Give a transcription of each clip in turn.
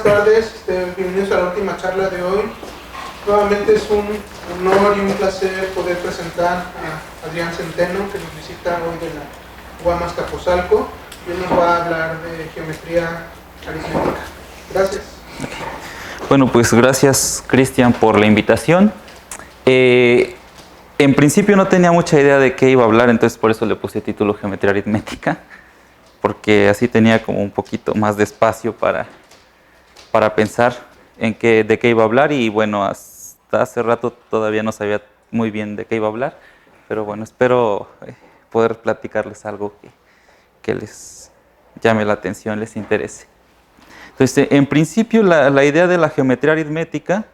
Buenas tardes, bienvenidos a la última charla de hoy. Nuevamente es un honor y un placer poder presentar a Adrián Centeno, que nos visita hoy de la UAM Azcapotzalco, y él nos va a hablar de geometría aritmética. Gracias. Bueno, pues gracias, Cristian, por la invitación. En principio no tenía mucha idea de qué iba a hablar, entonces por eso le puse título Geometría Aritmética, porque así tenía como un poquito más de espacio para pensar de qué iba a hablar, y bueno, hasta hace rato todavía no sabía muy bien de qué iba a hablar, pero bueno, espero poder platicarles algo que les llame la atención, les interese. Entonces, en principio, la idea de la geometría aritmética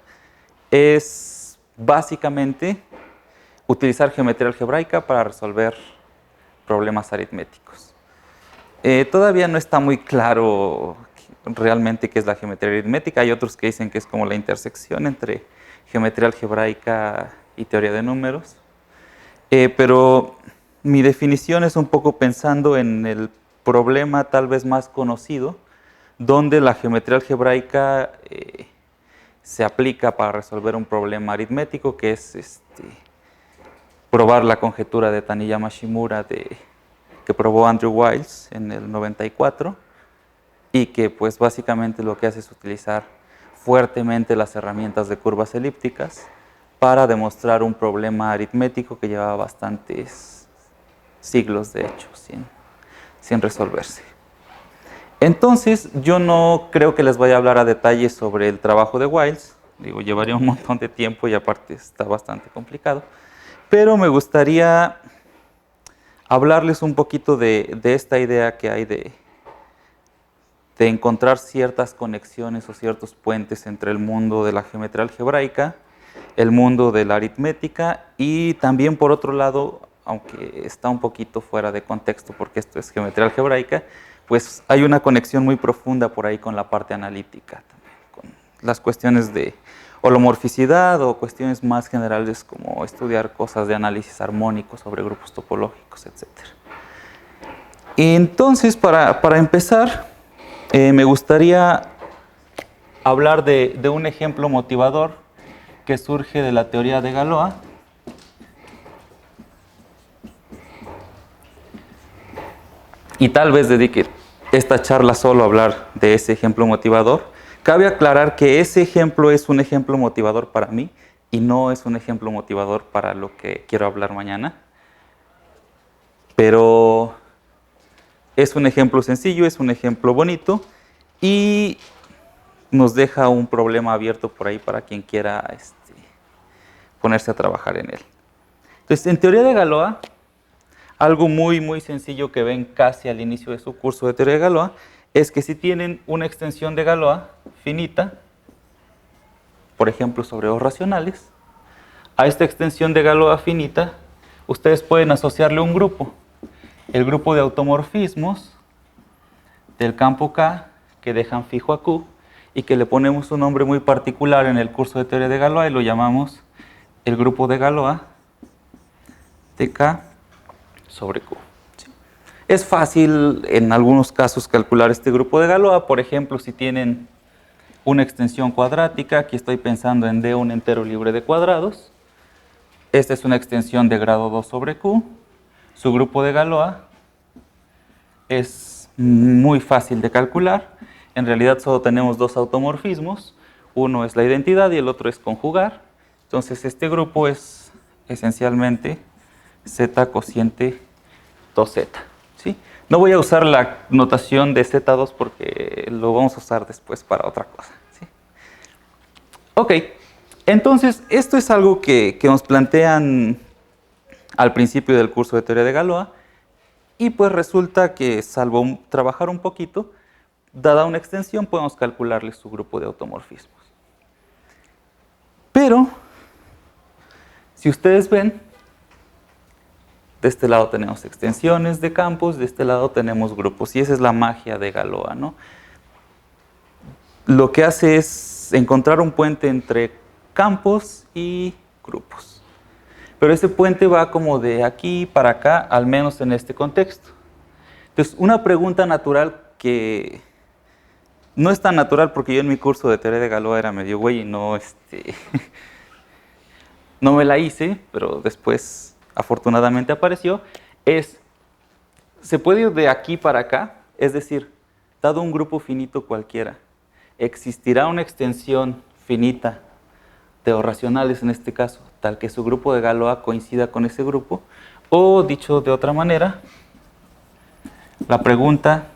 es básicamente utilizar geometría algebraica para resolver problemas aritméticos. Todavía no está muy claro realmente qué es la geometría aritmética. Hay otros que dicen que es como la intersección entre geometría algebraica y teoría de números. Pero mi definición es un poco pensando en el problema tal vez más conocido, donde la geometría algebraica se aplica para resolver un problema aritmético, que es probar la conjetura de Taniyama-Shimura que probó Andrew Wiles en el 94, y que pues básicamente lo que hace es utilizar fuertemente las herramientas de curvas elípticas para demostrar un problema aritmético que llevaba bastantes siglos, de hecho, sin resolverse. Entonces, yo no creo que les vaya a hablar a detalle sobre el trabajo de Wiles. Digo, llevaría un montón de tiempo y aparte está bastante complicado. Pero me gustaría hablarles un poquito de esta idea que hay de encontrar ciertas conexiones o ciertos puentes entre el mundo de la geometría algebraica, el mundo de la aritmética, y también, por otro lado, aunque está un poquito fuera de contexto porque esto es geometría algebraica, pues hay una conexión muy profunda por ahí con la parte analítica, también, con las cuestiones de holomorficidad o cuestiones más generales como estudiar cosas de análisis armónico sobre grupos topológicos, etc. Entonces, para empezar, me gustaría hablar de un ejemplo motivador que surge de la teoría de Galois. Y tal vez dedique esta charla solo a hablar de ese ejemplo motivador. Cabe aclarar que ese ejemplo es un ejemplo motivador para mí y no es un ejemplo motivador para lo que quiero hablar mañana. Pero es un ejemplo sencillo, es un ejemplo bonito y nos deja un problema abierto por ahí para quien quiera ponerse a trabajar en él. Entonces, en teoría de Galois, algo muy, muy sencillo que ven casi al inicio de su curso de teoría de Galois es que si tienen una extensión de Galois finita, por ejemplo, sobre O racionales, a esta extensión de Galois finita, ustedes pueden asociarle un grupo, el grupo de automorfismos del campo K, que dejan fijo a Q, y que le ponemos un nombre muy particular en el curso de teoría de Galois, y lo llamamos el grupo de Galois de K sobre Q. ¿Sí? Es fácil en algunos casos calcular este grupo de Galois. Por ejemplo, si tienen una extensión cuadrática, aquí estoy pensando en D, un entero libre de cuadrados. Esta es una extensión de grado 2 sobre Q. Su grupo de Galois es muy fácil de calcular. En realidad solo tenemos dos automorfismos. Uno es la identidad y el otro es conjugar. Entonces este grupo es esencialmente Z cociente 2Z. ¿Sí? No voy a usar la notación de Z2 porque lo vamos a usar después para otra cosa. ¿Sí? Ok, entonces esto es algo que nos plantean al principio del curso de teoría de Galois, y pues resulta que, salvo trabajar un poquito, dada una extensión podemos calcularle su grupo de automorfismos. Pero, si ustedes ven, de este lado tenemos extensiones de campos, de este lado tenemos grupos, y esa es la magia de Galois, ¿no? Lo que hace es encontrar un puente entre campos y grupos. Pero ese puente va como de aquí para acá, al menos en este contexto. Entonces, una pregunta natural que No es tan natural porque yo en mi curso de teoría de Galois era medio güey y no, no me la hice, pero después afortunadamente apareció. Se puede ir de aquí para acá, es decir, dado un grupo finito cualquiera, existirá una extensión finita de o racionales en este caso, tal que su grupo de Galois coincida con ese grupo, o dicho de otra manera, la pregunta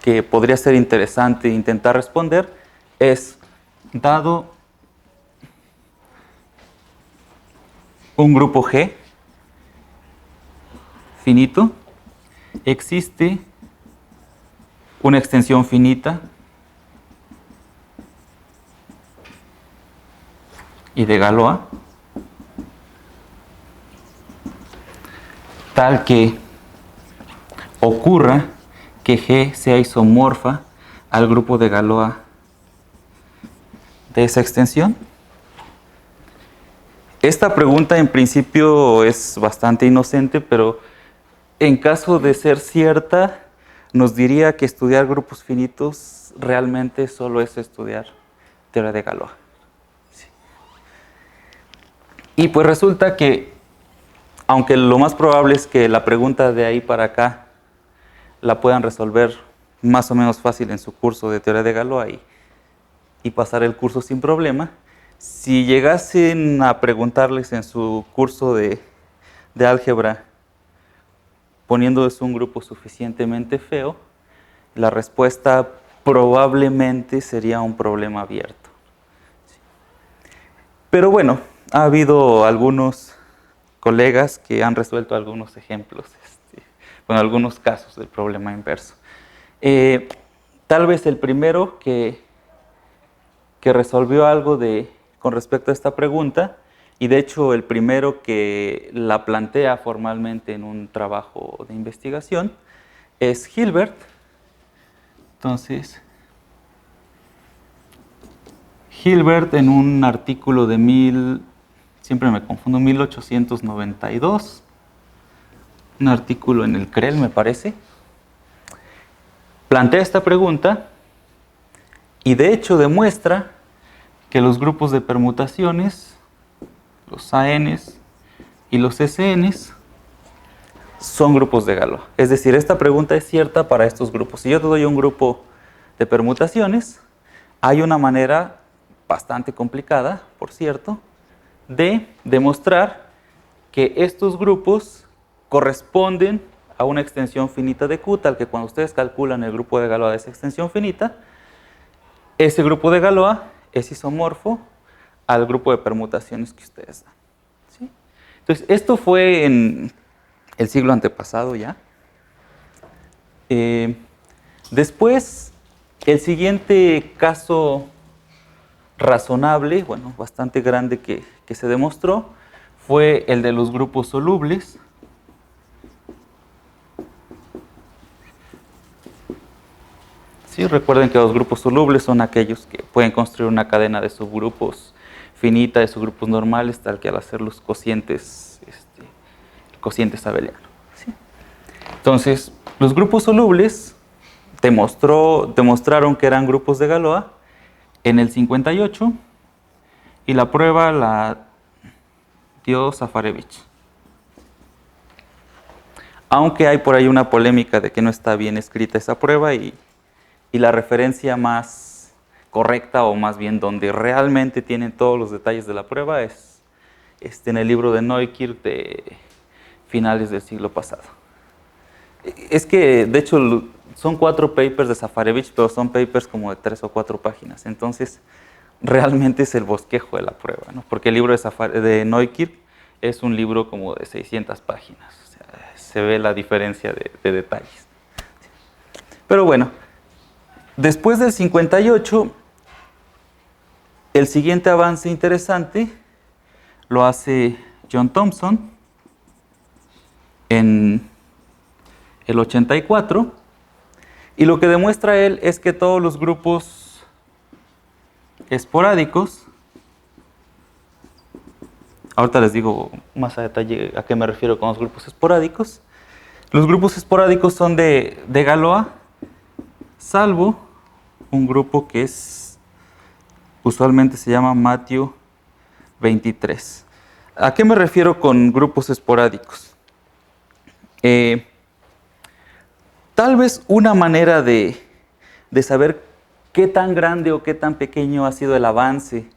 que podría ser interesante intentar responder es, dado un grupo G finito, existe una extensión finita y de Galois tal que ocurra que G sea isomorfa al grupo de Galois de esa extensión. Esta pregunta en principio es bastante inocente, pero en caso de ser cierta, nos diría que estudiar grupos finitos realmente solo es estudiar teoría de Galois. Sí. Y pues resulta que, aunque lo más probable es que la pregunta de ahí para acá la puedan resolver más o menos fácil en su curso de teoría de Galois y pasar el curso sin problema, si llegasen a preguntarles en su curso de álgebra poniéndoles un grupo suficientemente feo, la respuesta probablemente sería un problema abierto. Pero bueno, ha habido algunos colegas que han resuelto algunos ejemplos, algunos casos del problema inverso. Tal vez el primero que resolvió algo con respecto a esta pregunta, y de hecho el primero que la plantea formalmente en un trabajo de investigación, es Hilbert. Entonces, Hilbert en un artículo de siempre me confundo, 1892, un artículo en el CREL me parece, plantea esta pregunta y de hecho demuestra que los grupos de permutaciones, los ANs y los SNs, son grupos de Galois. Es decir, esta pregunta es cierta para estos grupos. Si yo te doy un grupo de permutaciones, hay una manera bastante complicada, por cierto, de demostrar que estos grupos corresponden a una extensión finita de Q, tal que cuando ustedes calculan el grupo de Galois de esa extensión finita, ese grupo de Galois es isomorfo al grupo de permutaciones que ustedes dan. ¿Sí? Entonces, esto fue en el siglo antepasado ya. Después, el siguiente caso razonable, bueno, bastante grande que se demostró, fue el de los grupos solubles. Sí, recuerden que los grupos solubles son aquellos que pueden construir una cadena de subgrupos finita, de subgrupos normales, tal que al hacer los cocientes, el cociente abeliano. ¿Sí? Entonces, los grupos solubles demostraron que eran grupos de Galois en el 58 y la prueba la dio Safarevich. Aunque hay por ahí una polémica de que no está bien escrita esa prueba y la referencia más correcta, o más bien donde realmente tienen todos los detalles de la prueba, es en el libro de Neukirch de finales del siglo pasado. Es que, de hecho, son 4 papers de Safarevich, pero son papers como de 3 o 4 páginas. Entonces, realmente es el bosquejo de la prueba, ¿no? Porque el libro de Neukirch es un libro como de 600 páginas. O sea, se ve la diferencia de detalles. Pero bueno, después del 58, el siguiente avance interesante lo hace John Thomson en el 84, y lo que demuestra él es que todos los grupos esporádicos, ahorita les digo más a detalle a qué me refiero con los grupos esporádicos son de Galois salvo un grupo que usualmente se llama Matthew 23. ¿A qué me refiero con grupos esporádicos? Tal vez una manera de saber qué tan grande o qué tan pequeño ha sido el avance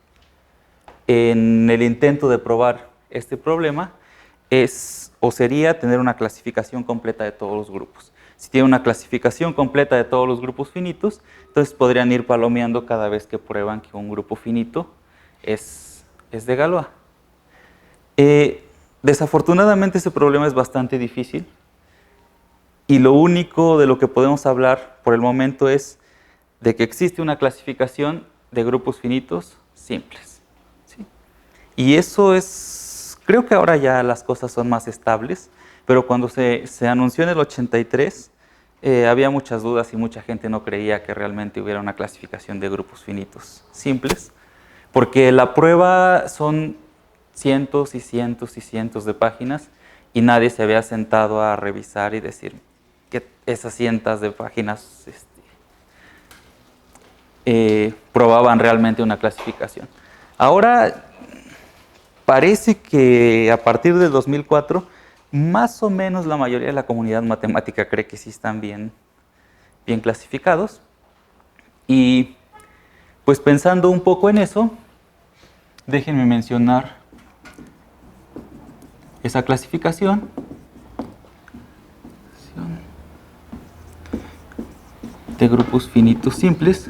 en el intento de probar este problema sería tener una clasificación completa de todos los grupos. Si tiene una clasificación completa de todos los grupos finitos, entonces podrían ir palomeando cada vez que prueban que un grupo finito es de Galois. Desafortunadamente ese problema es bastante difícil y lo único de lo que podemos hablar por el momento es de que existe una clasificación de grupos finitos simples. ¿Sí? Y eso creo que ahora ya las cosas son más estables, pero cuando se anunció en el 83 había muchas dudas y mucha gente no creía que realmente hubiera una clasificación de grupos finitos simples, porque la prueba son cientos y cientos y cientos de páginas y nadie se había sentado a revisar y decir que esas cientos de páginas probaban realmente una clasificación. Ahora parece que a partir del 2004 más o menos la mayoría de la comunidad matemática cree que sí están bien clasificados. Y pues pensando un poco en eso, déjenme mencionar esa clasificación. De grupos finitos simples.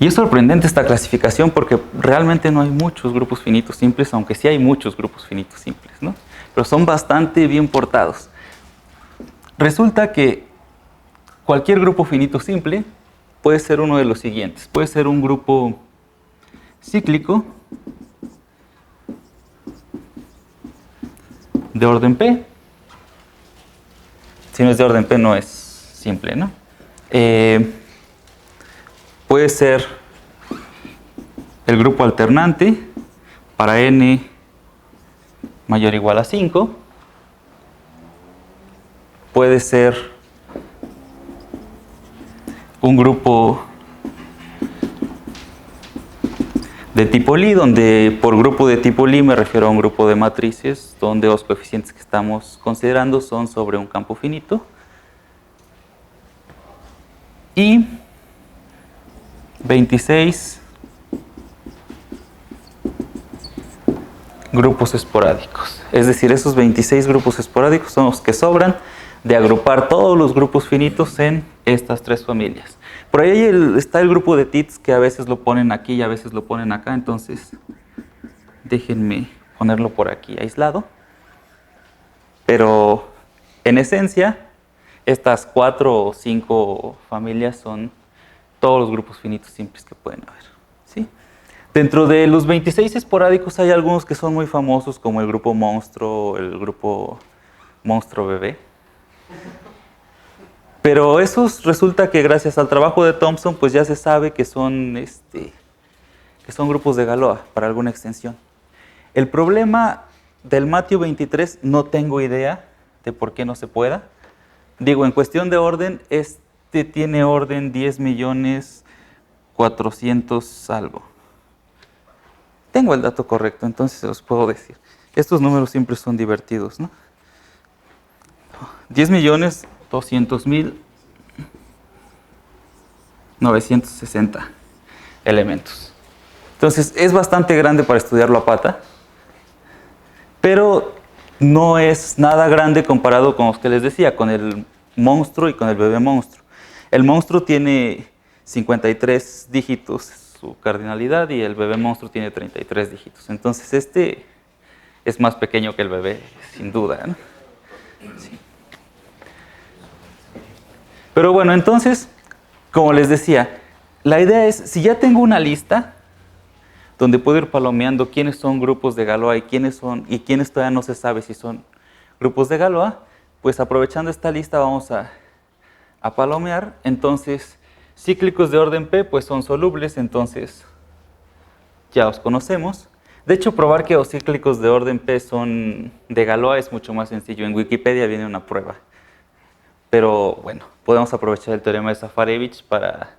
Y es sorprendente esta clasificación porque realmente no hay muchos grupos finitos simples, aunque sí hay muchos grupos finitos simples, ¿no? Pero son bastante bien portados. Resulta que cualquier grupo finito simple puede ser uno de los siguientes. Puede ser un grupo cíclico de orden P. Si no es de orden P no es simple, ¿no? Puede ser el grupo alternante para n mayor o igual a 5. Puede ser un grupo de tipo Lie, donde por grupo de tipo Lie me refiero a un grupo de matrices donde los coeficientes que estamos considerando son sobre un campo finito. Y 26 grupos esporádicos. Es decir, esos 26 grupos esporádicos son los que sobran de agrupar todos los grupos finitos en estas tres familias. Por ahí está el grupo de TITS que a veces lo ponen aquí y a veces lo ponen acá, entonces déjenme ponerlo por aquí aislado. Pero en esencia, estas 4 o 5 familias son todos los grupos finitos simples que pueden haber. ¿Sí? Dentro de los 26 esporádicos hay algunos que son muy famosos, como el grupo monstruo, el grupo monstruo bebé. Pero esos resulta que gracias al trabajo de Thompson, pues ya se sabe que son grupos de Galois para alguna extensión. El problema del Matthew 23 no tengo idea de por qué no se pueda. Digo, en cuestión de orden, tiene orden 10.400.000 algo. Tengo el dato correcto, entonces se los puedo decir. Estos números siempre son divertidos, ¿no? 10.200.960 elementos. Entonces, es bastante grande para estudiarlo a pata, pero no es nada grande comparado con los que les decía, con el monstruo y con el bebé monstruo. El monstruo tiene 53 dígitos su cardinalidad y el bebé monstruo tiene 33 dígitos. Entonces es más pequeño que el bebé, sin duda, ¿no? Sí. Pero bueno, entonces, como les decía, la idea es, si ya tengo una lista donde puedo ir palomeando quiénes son grupos de Galois y quiénes todavía no se sabe si son grupos de Galois, pues aprovechando esta lista vamos a palomear. Entonces, cíclicos de orden P pues son solubles, entonces ya los conocemos. De hecho, probar que los cíclicos de orden P son de Galois es mucho más sencillo. En Wikipedia viene una prueba Pero bueno, podemos aprovechar el teorema de Safarevich para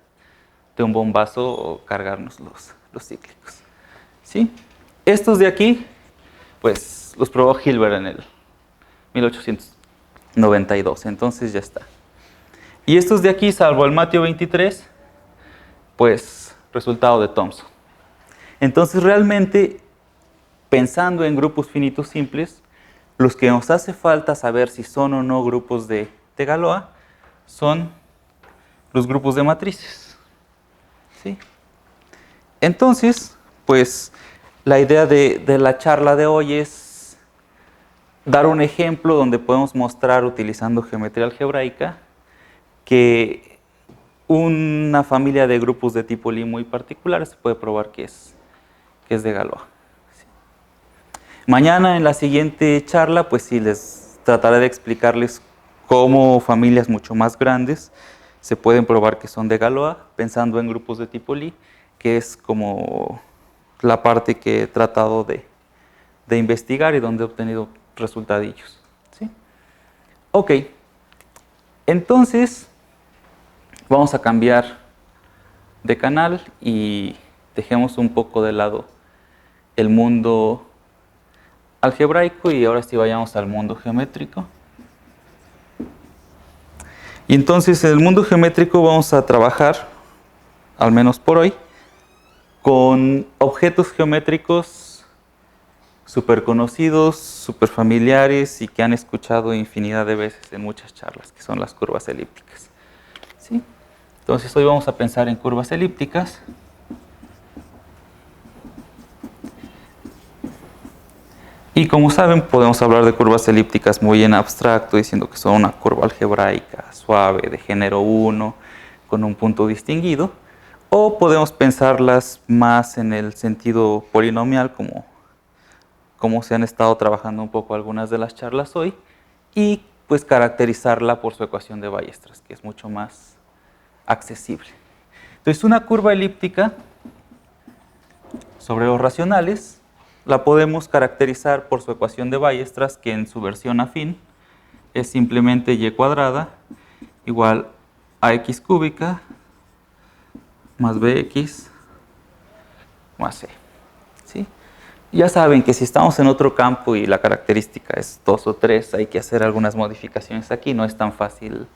de un bombazo cargarnos los cíclicos. ¿Sí? Estos de aquí, pues los probó Hilbert en el 1892, entonces ya está. Y estos de aquí, salvo el Mateo 23, pues resultado de Thomson. Entonces realmente, pensando en grupos finitos simples, los que nos hace falta saber si son o no grupos de Galois son los grupos de matrices. ¿Sí? Entonces, pues la idea de la charla de hoy es dar un ejemplo donde podemos mostrar, utilizando geometría algebraica, que una familia de grupos de tipo Lie muy particulares se puede probar que es de Galois. ¿Sí? Mañana en la siguiente charla, pues sí, les trataré de explicarles cómo familias mucho más grandes se pueden probar que son de Galois, pensando en grupos de tipo Lie, que es como la parte que he tratado de investigar y donde he obtenido resultadillos. ¿Sí? Ok, entonces vamos a cambiar de canal y dejemos un poco de lado el mundo algebraico y ahora sí vayamos al mundo geométrico. Y entonces en el mundo geométrico vamos a trabajar, al menos por hoy, con objetos geométricos súper conocidos, súper familiares y que han escuchado infinidad de veces en muchas charlas, que son las curvas elípticas. ¿Sí? Entonces hoy vamos a pensar en curvas elípticas. Y como saben, podemos hablar de curvas elípticas muy en abstracto, diciendo que son una curva algebraica suave de género 1 con un punto distinguido, o podemos pensarlas más en el sentido polinomial, como se han estado trabajando un poco algunas de las charlas hoy, y pues caracterizarla por su ecuación de Weierstrass, que es mucho más accesible. Entonces, una curva elíptica sobre los racionales la podemos caracterizar por su ecuación de Weierstrass, que en su versión afín es simplemente y cuadrada igual a x cúbica más bx más c. ¿Sí? Ya saben que si estamos en otro campo y la característica es 2 o 3, hay que hacer algunas modificaciones aquí. No es tan fácil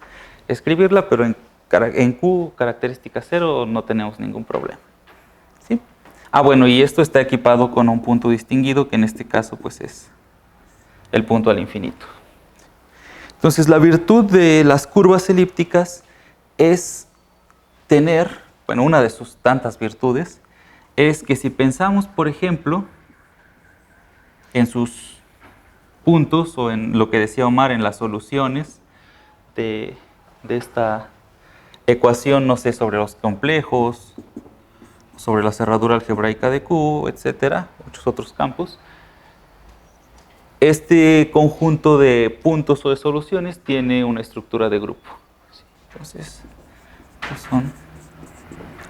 escribirla, pero en Q, característica 0, no tenemos ningún problema. ¿Sí? Ah, bueno, y esto está equipado con un punto distinguido, que en este caso pues es el punto al infinito. Entonces, la virtud de las curvas elípticas es tener, bueno, una de sus tantas virtudes, es que si pensamos, por ejemplo, en sus puntos, o en lo que decía Omar, en las soluciones de esta ecuación, no sé, sobre los complejos, sobre la cerradura algebraica de Q, etcétera, muchos otros campos. Este conjunto de puntos o de soluciones tiene una estructura de grupo. Entonces, estos son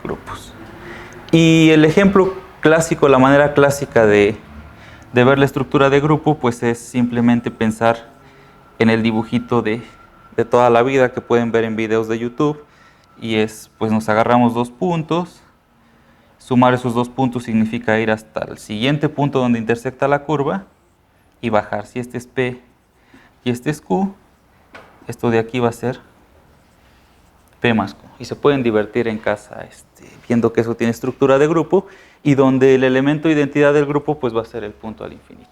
grupos. Y el ejemplo clásico, la manera clásica de ver la estructura de grupo, pues es simplemente pensar en el dibujito de toda la vida que pueden ver en videos de YouTube. Y es, pues nos agarramos dos puntos. Sumar esos dos puntos significa ir hasta el siguiente punto donde intersecta la curva y bajar. Si este es P y este es Q, esto de aquí va a ser P más Q. Y se pueden divertir en casa viendo que eso tiene estructura de grupo y donde el elemento de identidad del grupo pues va a ser el punto al infinito.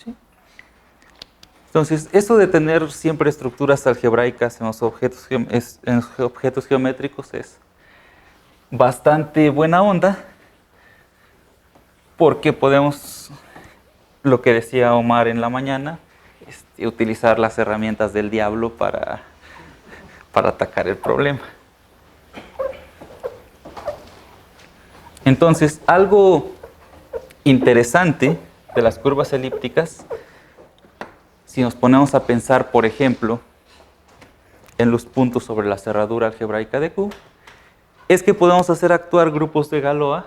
¿Sí? Entonces, eso de tener siempre estructuras algebraicas en los objetos geométricos es bastante buena onda, porque podemos, lo que decía Omar en la mañana, utilizar las herramientas del diablo para atacar el problema. Entonces, algo interesante de las curvas elípticas, si nos ponemos a pensar, por ejemplo, en los puntos sobre la cerradura algebraica de Q, es que podemos hacer actuar grupos de Galois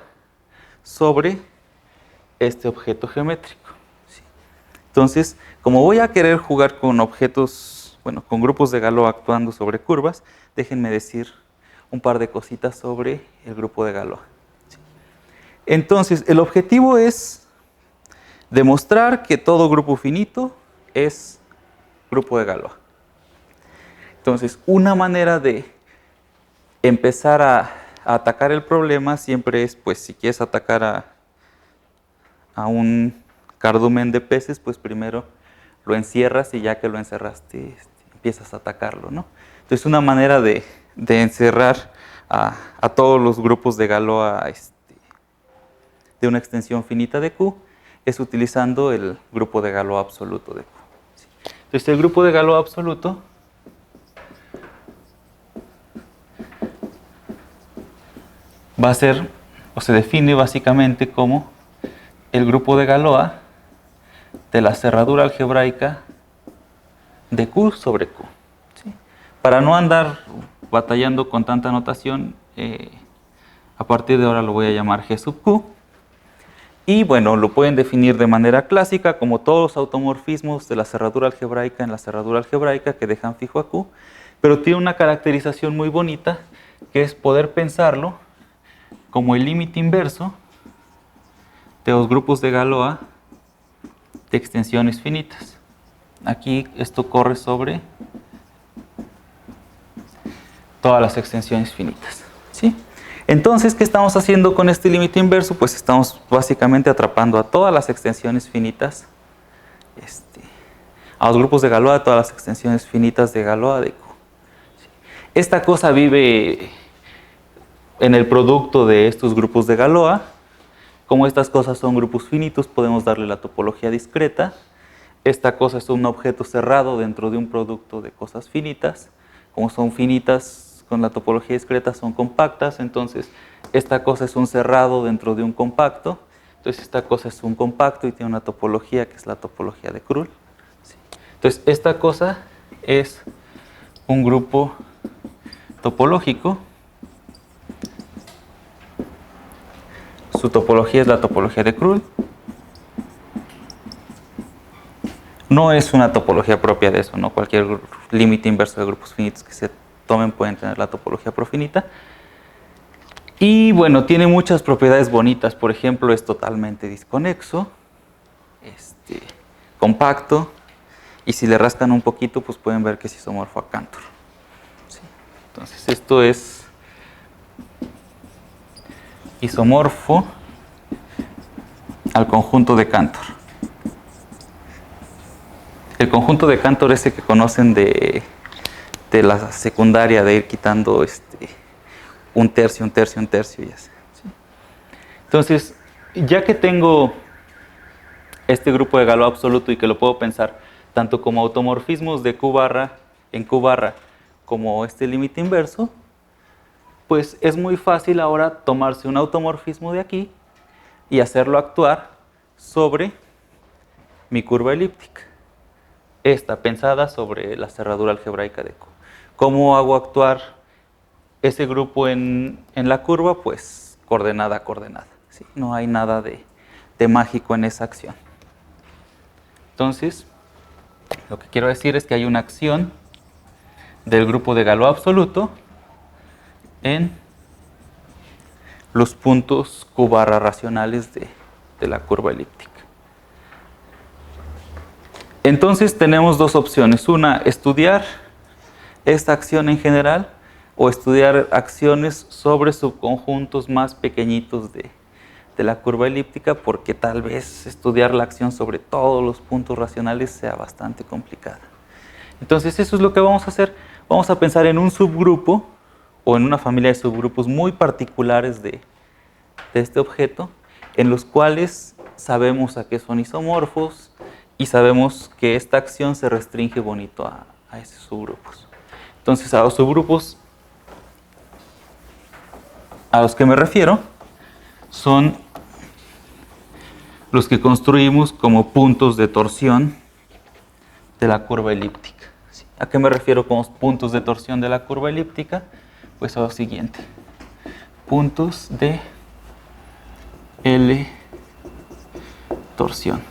sobre este objeto geométrico. ¿Sí? Entonces, como voy a querer jugar con bueno, con grupos de Galois actuando sobre curvas, déjenme decir un par de cositas sobre el grupo de Galois. Entonces, el objetivo es demostrar que todo grupo finito es grupo de Galois. Entonces, una manera de empezar a atacar el problema siempre es, pues, si quieres atacar a un cardumen de peces, pues primero lo encierras y ya que lo encerraste, empiezas a atacarlo, ¿no? Entonces, una manera de encerrar a todos los grupos de Galois de una extensión finita de Q es utilizando el grupo de Galois absoluto de Q. Entonces, el grupo de Galois absoluto va a ser, o se define básicamente como el grupo de Galois de la cerradura algebraica de Q sobre Q. ¿Sí? Para no andar batallando con tanta notación, a partir de ahora lo voy a llamar G sub Q. Y bueno, lo pueden definir de manera clásica como todos los automorfismos de la cerradura algebraica en la cerradura algebraica que dejan fijo a Q, pero tiene una caracterización muy bonita que es poder pensarlo como el límite inverso de los grupos de Galois de extensiones finitas. Aquí esto corre sobre todas las extensiones finitas, ¿sí? Entonces, ¿qué estamos haciendo con este límite inverso? Pues estamos básicamente atrapando a todas las extensiones finitas, a los grupos de Galois, a todas las extensiones finitas de Galois de Q. Esta cosa vive en el producto de estos grupos de Galois. Como estas cosas son grupos finitos, podemos darle la topología discreta. Esta cosa es un objeto cerrado dentro de un producto de cosas finitas. Como son finitas, con la topología discreta son compactas, entonces esta cosa es un cerrado dentro de un compacto, entonces esta cosa es un compacto y tiene una topología que es la topología de Krull. ¿Sí? Entonces esta cosa es un grupo topológico, su topología es la topología de Krull, no es una topología propia de eso, ¿no? Cualquier límite inverso de grupos finitos que se tomen pueden tener la topología profinita. Y bueno, tiene muchas propiedades bonitas. Por ejemplo, es totalmente disconexo, compacto, y si le rascan un poquito, pues pueden ver que es isomorfo a Cantor. ¿Sí? Entonces, esto es isomorfo al conjunto de Cantor. El conjunto de Cantor ese que conocen de la secundaria, de ir quitando un tercio y así. ¿Sí? Entonces, ya que tengo este grupo de Galois absoluto y que lo puedo pensar tanto como automorfismos de Q barra en Q barra como este límite inverso, pues es muy fácil ahora tomarse un automorfismo de aquí y hacerlo actuar sobre mi curva elíptica. Esta pensada sobre la cerradura algebraica de Q. ¿Cómo hago actuar ese grupo en la curva? Pues coordenada a coordenada. ¿Sí? No hay nada de mágico en esa acción. Entonces, lo que quiero decir es que hay una acción del grupo de Galois absoluto en los puntos Q barra racionales de la curva elíptica. Entonces tenemos dos opciones. Una, estudiar esta acción en general o estudiar acciones sobre subconjuntos más pequeñitos de la curva elíptica, porque tal vez estudiar la acción sobre todos los puntos racionales sea bastante complicada. Entonces eso es lo que vamos a hacer. Vamos a pensar en un subgrupo o en una familia de subgrupos muy particulares de este objeto, en los cuales sabemos a qué son isomorfos y sabemos que esta acción se restringe bonito a esos subgrupos. Entonces, a los subgrupos a los que me refiero son los que construimos como puntos de torsión de la curva elíptica. ¿Sí? ¿A qué me refiero con puntos de torsión de la curva elíptica? Pues a lo siguiente. Puntos de L torsión.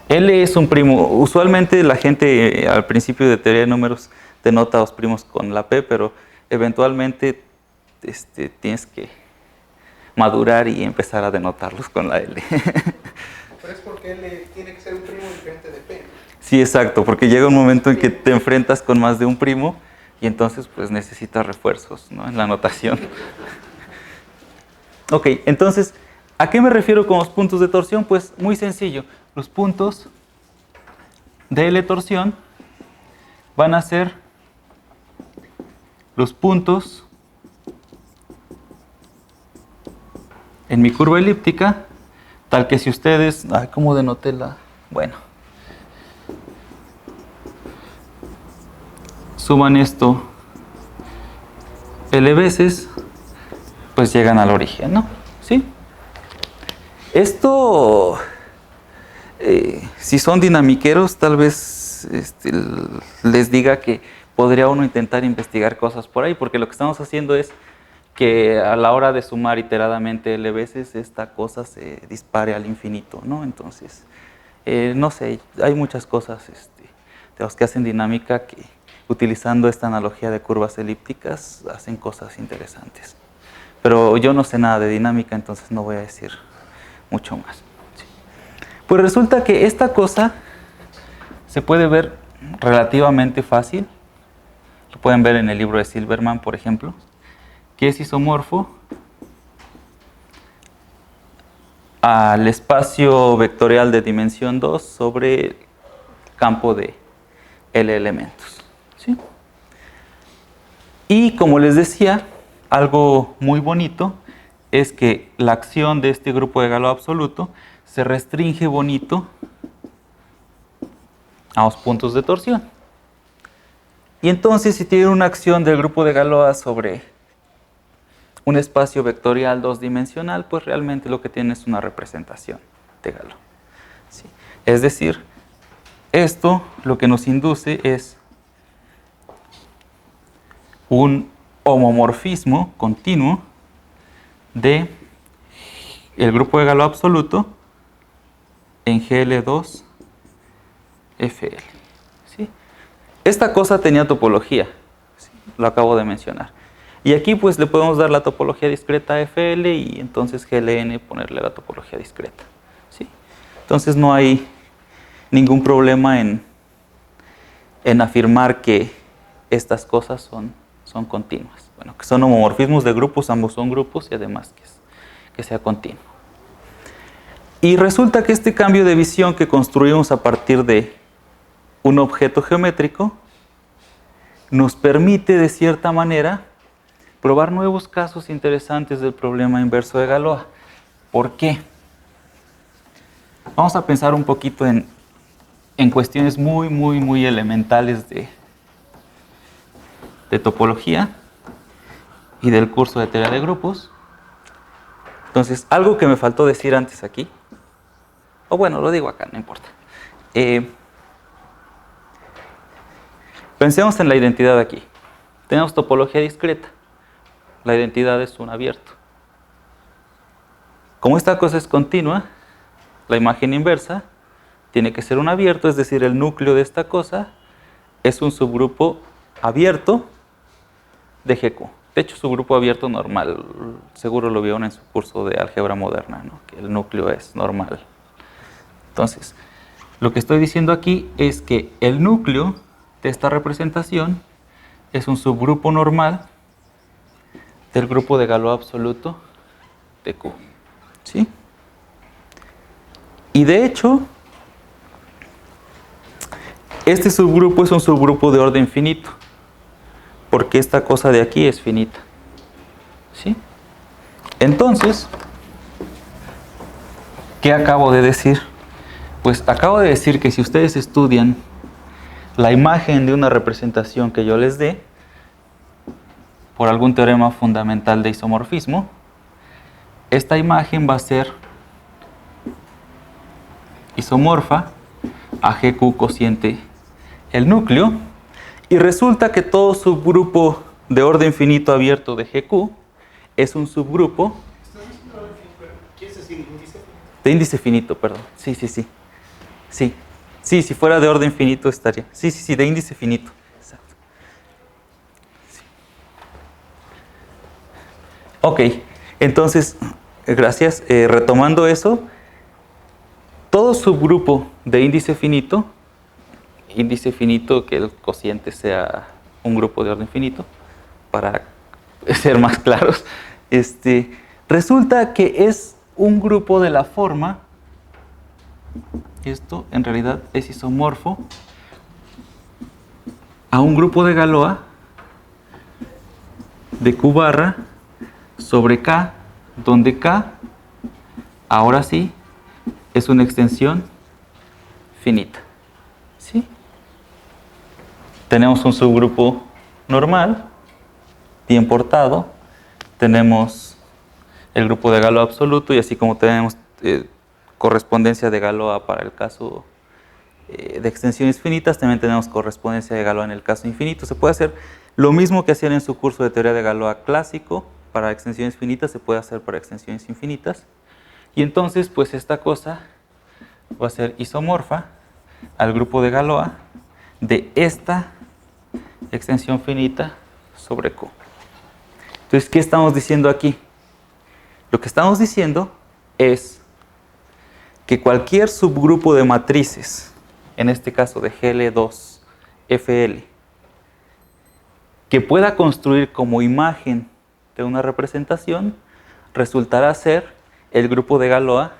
L es un primo. Usualmente la gente al principio de teoría de números denota a los primos con la P, pero eventualmente tienes que madurar y empezar a denotarlos con la L. Pero es porque L tiene que ser un primo diferente de P. Sí, exacto, porque llega un momento en que te enfrentas con más de un primo y entonces pues necesitas refuerzos, ¿no?, en la notación. Ok, entonces, ¿a qué me refiero con los puntos de torsión? Pues muy sencillo, los puntos de L torsión van a ser los puntos en mi curva elíptica, tal que si ustedes... Ay, ¿cómo denoté la...? Bueno. Suman esto L veces, pues llegan al origen, ¿no? ¿Sí? Esto, si son dinamiqueros, tal vez les diga que podría uno intentar investigar cosas por ahí, porque lo que estamos haciendo es que a la hora de sumar iteradamente L veces, esta cosa se dispare al infinito, ¿no? Entonces, no sé, hay muchas cosas de los que hacen dinámica que, utilizando esta analogía de curvas elípticas, hacen cosas interesantes. Pero yo no sé nada de dinámica, entonces no voy a decir mucho más. Sí. Pues resulta que esta cosa se puede ver relativamente fácil. Lo pueden ver en el libro de Silverman, por ejemplo, que es isomorfo al espacio vectorial de dimensión 2 sobre el campo de L elementos. ¿Sí? Y como les decía, algo muy bonito es que la acción de este grupo de Galois absoluto se restringe bonito a los puntos de torsión. Y entonces, si tiene una acción del grupo de Galois sobre un espacio vectorial dos-dimensional, pues realmente lo que tiene es una representación de Galois. ¿Sí? Es decir, esto lo que nos induce es un homomorfismo continuo de el grupo de Galois absoluto en GL2 FL. ¿Sí? Esta cosa tenía topología, ¿sí?, lo acabo de mencionar. Y aquí pues le podemos dar la topología discreta a FL y entonces GLN ponerle la topología discreta. ¿Sí? Entonces no hay ningún problema en afirmar que estas cosas son continuas. Bueno, que son homomorfismos de grupos, ambos son grupos y además que sea continuo. Y resulta que este cambio de visión que construimos a partir de un objeto geométrico nos permite de cierta manera probar nuevos casos interesantes del problema inverso de Galois. ¿Por qué? Vamos a pensar un poquito en cuestiones muy elementales de topología y del curso de teoría de grupos. Entonces, algo que me faltó decir antes aquí, o bueno, lo digo acá, no importa. Pensemos en la identidad aquí. Tenemos topología discreta. La identidad es un abierto. Como esta cosa es continua, la imagen inversa tiene que ser un abierto, es decir, el núcleo de esta cosa es un subgrupo abierto de GQ. De hecho, subgrupo abierto normal, seguro lo vieron en su curso de álgebra moderna, ¿no?, que el núcleo es normal. Entonces, lo que estoy diciendo aquí es que el núcleo de esta representación es un subgrupo normal del grupo de Galois absoluto de Q. ¿Sí? Y de hecho, este subgrupo es un subgrupo de orden finito, porque esta cosa de aquí es finita. ¿Sí? Entonces, ¿qué acabo de decir? Pues acabo de decir que si ustedes estudian la imagen de una representación que yo les dé, por algún teorema fundamental de isomorfismo, esta imagen va a ser isomorfa a GQ cociente el núcleo, y resulta que todo subgrupo de orden finito abierto de GQ es un subgrupo de índice finito, perdón. Sí. Sí, si fuera de orden finito estaría. Sí, de índice finito. Exacto. Ok, entonces, gracias. Retomando eso, todo subgrupo de índice finito que el cociente sea un grupo de orden finito, para ser más claros, resulta que es un grupo de la forma, esto en realidad es isomorfo a un grupo de Galois de Q barra sobre K, donde K, ahora sí, es una extensión finita. ¿Sí? Tenemos un subgrupo normal, bien portado, tenemos el grupo de Galois absoluto, y así como tenemos correspondencia de Galois para el caso de extensiones finitas, también tenemos correspondencia de Galois en el caso infinito. Se puede hacer lo mismo que hacían en su curso de teoría de Galois clásico. Para extensiones finitas se puede hacer para extensiones infinitas, y entonces pues esta cosa va a ser isomorfa al grupo de Galois de esta extensión finita sobre Q. Entonces, ¿qué estamos diciendo aquí? Lo que estamos diciendo es que cualquier subgrupo de matrices, en este caso de GL2FL, que pueda construir como imagen de una representación, resultará ser el grupo de Galois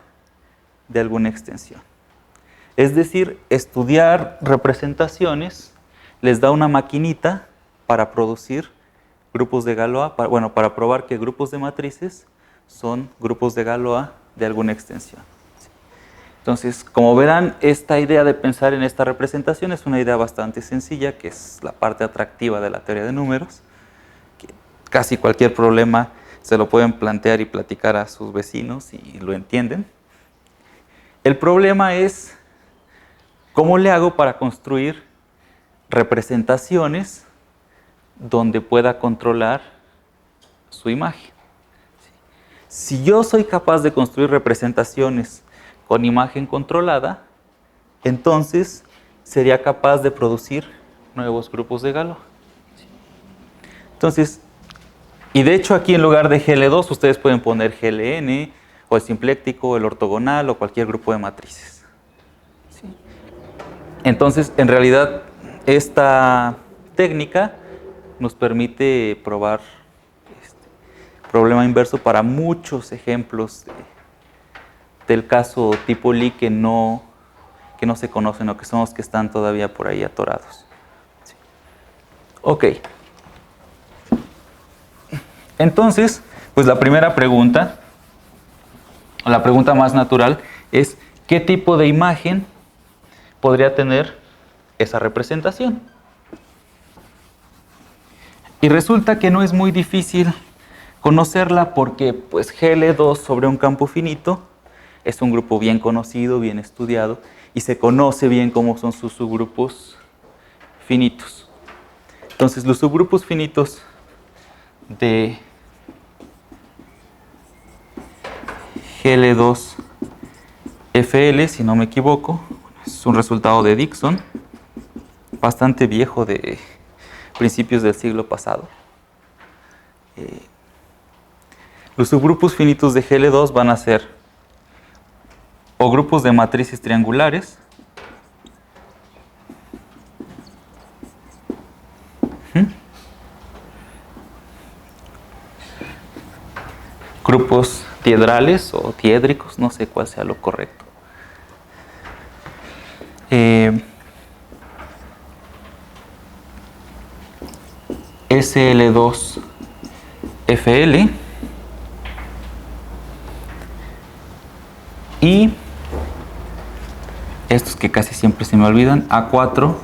de alguna extensión. Es decir, estudiar representaciones les da una maquinita para producir grupos de Galois, para probar que grupos de matrices son grupos de Galois de alguna extensión. Entonces, como verán, esta idea de pensar en esta representación es una idea bastante sencilla, que es la parte atractiva de la teoría de números, que casi cualquier problema se lo pueden plantear y platicar a sus vecinos y lo entienden. El problema es cómo le hago para construir representaciones donde pueda controlar su imagen. Si yo soy capaz de construir representaciones con imagen controlada, entonces sería capaz de producir nuevos grupos de Galois. Entonces, y de hecho aquí en lugar de GL2 ustedes pueden poner GLN, o el simpléctico, o el ortogonal, o cualquier grupo de matrices. ¿Sí? Entonces, en realidad, esta técnica nos permite probar problema inverso para muchos ejemplos del caso tipo Lie que no se conocen, o que son los que están todavía por ahí atorados. Sí. Ok. Entonces, pues la primera pregunta, la pregunta más natural es: ¿qué tipo de imagen podría tener esa representación? Y resulta que no es muy difícil conocerla, porque pues GL2 sobre un campo finito es un grupo bien conocido, bien estudiado, y se conoce bien cómo son sus subgrupos finitos. Entonces, los subgrupos finitos de GL2FL, si no me equivoco, es un resultado de Dickson, bastante viejo, de principios del siglo pasado. Los subgrupos finitos de GL2 van a ser o grupos de matrices triangulares, grupos diedrales o tiédricos, no sé cuál sea lo correcto. SL2FL y estos que casi siempre se me olvidan, A4,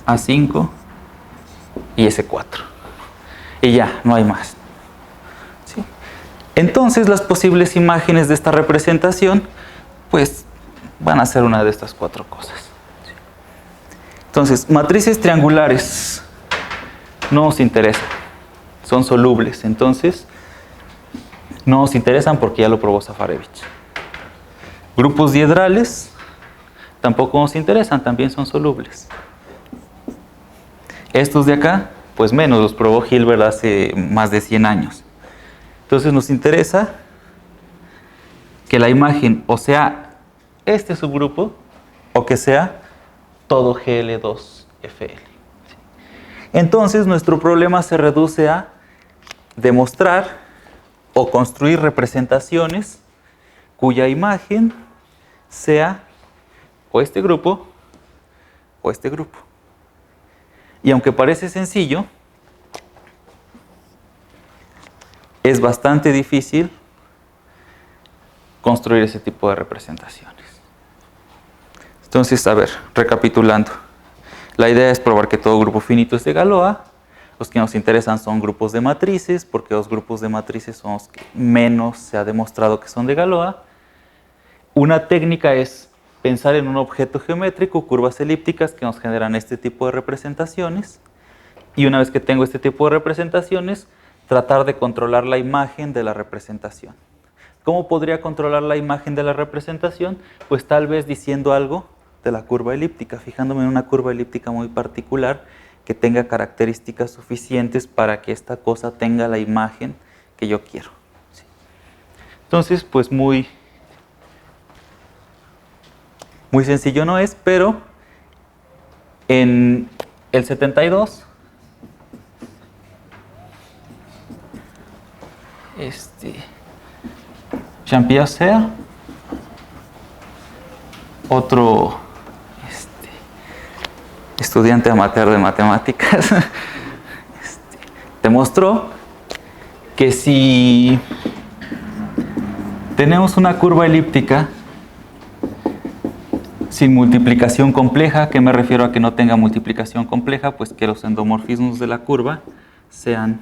A5 y S4. Y ya, no hay más. ¿Sí? Entonces, las posibles imágenes de esta representación, pues, van a ser una de estas cuatro cosas. ¿Sí? Entonces, matrices triangulares no nos interesan, son solubles, entonces no nos interesan porque ya lo probó Safarevich. Grupos diedrales tampoco nos interesan, también son solubles. Estos de acá, pues menos, los probó Hilbert hace más de 100 años. Entonces nos interesa que la imagen o sea este subgrupo o que sea todo GL2FL. Entonces nuestro problema se reduce a demostrar o construir representaciones cuya imagen sea o este grupo o este grupo. Y aunque parece sencillo, es bastante difícil construir ese tipo de representaciones. Entonces, a ver, recapitulando. La idea es probar que todo grupo finito es de Galois. Los que nos interesan son grupos de matrices, porque los grupos de matrices son los que menos se ha demostrado que son de Galois. Una técnica es pensar en un objeto geométrico, curvas elípticas que nos generan este tipo de representaciones. Y una vez que tengo este tipo de representaciones, tratar de controlar la imagen de la representación. ¿Cómo podría controlar la imagen de la representación? Pues tal vez diciendo algo de la curva elíptica, fijándome en una curva elíptica muy particular que tenga características suficientes para que esta cosa tenga la imagen que yo quiero. ¿Sí? Entonces, pues muy sencillo no es, pero en el 72, Jean-Pierre Serre, otro estudiante amateur de matemáticas, demostró que si tenemos una curva elíptica sin multiplicación compleja, ¿qué me refiero a que no tenga multiplicación compleja? Pues que los endomorfismos de la curva sean